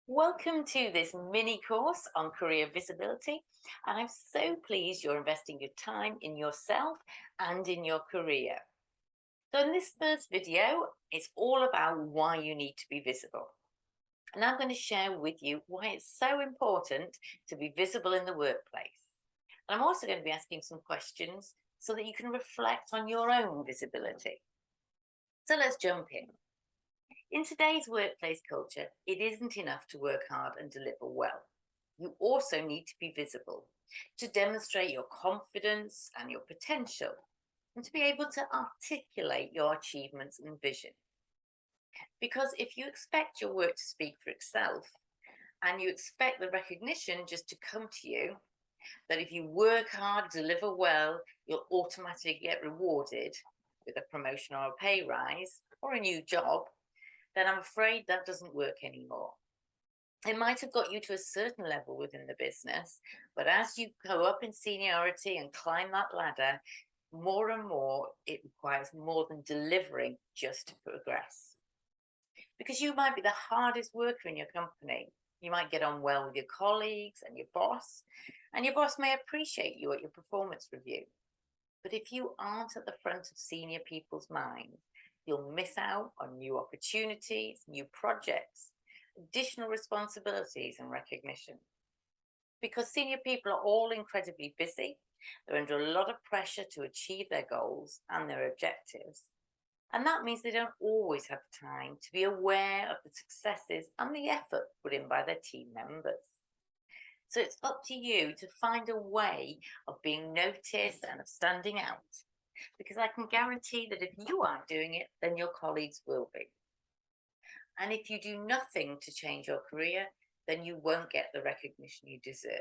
Welcome to this mini course on career visibility, and I'm so pleased you're investing your time in yourself and in your career. So in this first video, it's all about why you need to be visible. And I'm going to share with you why it's so important to be visible in the workplace. And I'm also going to be asking some questions so that you can reflect on your own visibility. So let's jump in. In today's workplace culture, it isn't enough to work hard and deliver well. You also need to be visible to demonstrate your confidence and your potential, and to be able to articulate your achievements and vision. Because if you expect your work to speak for itself and you expect the recognition just to come to you, that if you work hard, deliver well, you'll automatically get rewarded with a promotion or a pay rise or a new job, then I'm afraid that doesn't work anymore. It might have got you to a certain level within the business, but as you go up in seniority and climb that ladder, more and more it requires more than delivering just to progress. Because you might be the hardest worker in your company. You might get on well with your colleagues and your boss may appreciate you at your performance review. But if you aren't at the front of senior people's minds, you'll miss out on new opportunities, new projects, additional responsibilities, and recognition. Because senior people are all incredibly busy, they're under a lot of pressure to achieve their goals and their objectives. And that means they don't always have time to be aware of the successes and the effort put in by their team members. So it's up to you to find a way of being noticed and of standing out. Because I can guarantee that if you aren't doing it, then your colleagues will be. And if you do nothing to change your career, then you won't get the recognition you deserve.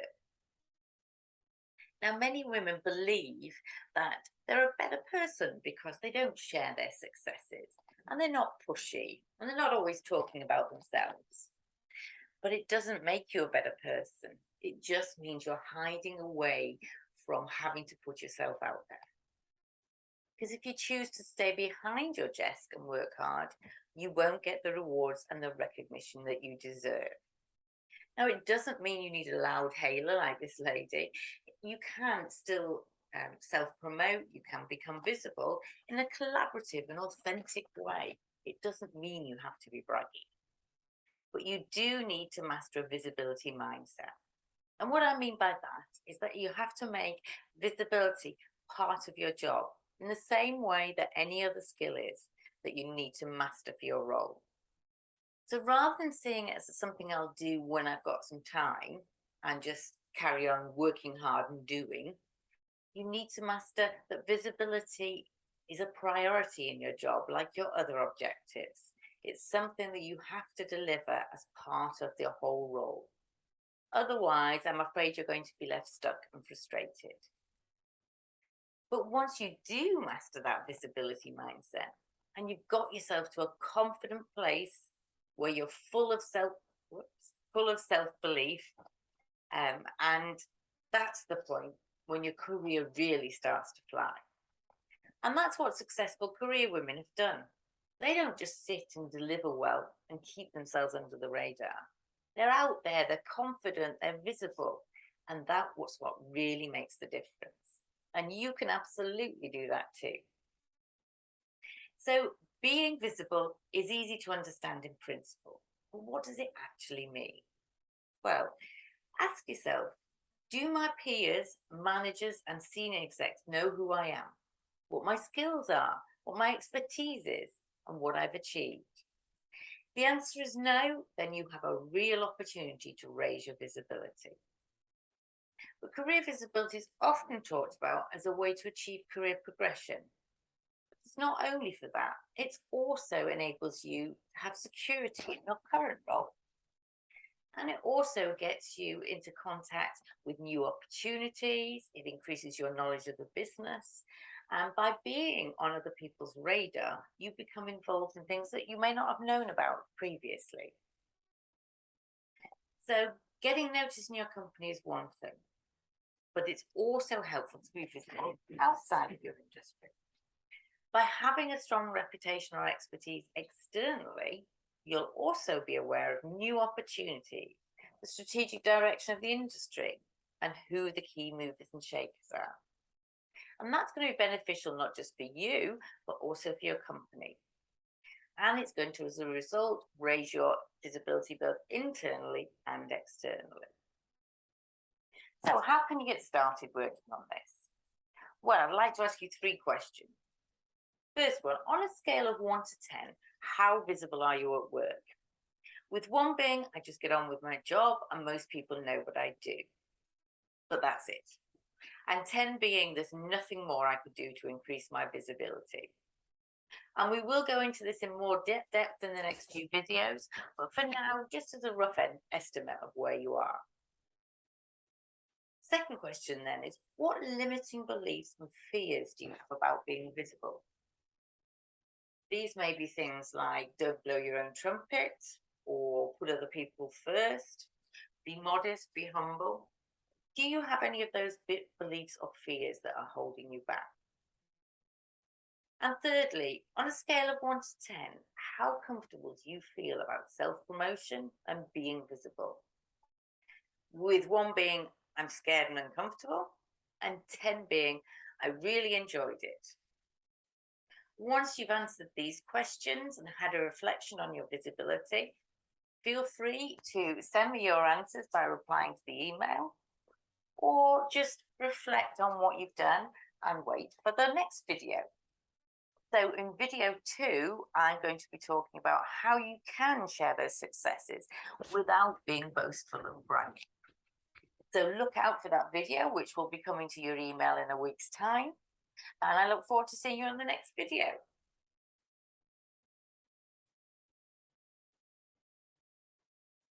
Now, many women believe that they're a better person because they don't share their successes and they're not pushy and they're not always talking about themselves. But it doesn't make you a better person. It just means you're hiding away from having to put yourself out there. Because if you choose to stay behind your desk and work hard, you won't get the rewards and the recognition that you deserve. Now, it doesn't mean you need a loud hailer like this lady. You can still self promote, you can become visible in a collaborative and authentic way. It doesn't mean you have to be braggy, but you do need to master a visibility mindset. And what I mean by that is that you have to make visibility part of your job in the same way that any other skill is that you need to master for your role. So rather than seeing it as something I'll do when I've got some time and just carry on working hard and doing, you need to master that visibility is a priority in your job, like your other objectives. It's something that you have to deliver as part of the whole role. Otherwise, I'm afraid you're going to be left stuck and frustrated. But once you do master that visibility mindset and you've got yourself to a confident place where you're full of self-belief, and that's the point when your career really starts to fly. And that's what successful career women have done. They don't just sit and deliver well and keep themselves under the radar. They're out there, they're confident, they're visible, and that was what really makes the difference. And you can absolutely do that too. So being visible is easy to understand in principle. But what does it actually mean? Well, ask yourself, do my peers, managers, and senior execs know who I am, what my skills are, what my expertise is, and what I've achieved? The answer is no, then you have a real opportunity to raise your visibility. But career visibility is often talked about as a way to achieve career progression. It's not only for that, it also enables you to have security in your current role. And it also gets you into contact with new opportunities. It increases your knowledge of the business. And by being on other people's radar, you become involved in things that you may not have known about previously. So getting noticed in your company is one thing, but it's also helpful to be visible outside of your industry. By having a strong reputation or expertise externally, You'll also be aware of new opportunity, the strategic direction of the industry, and who the key movers and shakers are. And that's going to be beneficial not just for you, but also for your company. And it's going to, as a result, raise your visibility both internally and externally. So how can you get started working on this? Well, I'd like to ask you 3 questions. First one, on a scale of 1 to 10, how visible are you at work? With 1 being, I just get on with my job and most people know what I do. But that's it. And 10 being, there's nothing more I could do to increase my visibility. And we will go into this in more depth in the next few videos, but for now, just as a rough estimate of where you are. Second question then is, what limiting beliefs and fears do you have about being visible? These may be things like don't blow your own trumpet, or put other people first, be modest, be humble. Do you have any of those beliefs or fears that are holding you back? And thirdly, on a scale of 1 to 10, how comfortable do you feel about self-promotion and being visible? With 1 being, I'm scared and uncomfortable, and 10 being, I really enjoyed it. Once you've answered these questions and had a reflection on your visibility, feel free to send me your answers by replying to the email, or just reflect on what you've done and wait for the next video. So in video 2, I'm going to be talking about how you can share those successes without being boastful and bragging. So look out for that video, which will be coming to your email in a week's time. And I look forward to seeing you in the next video.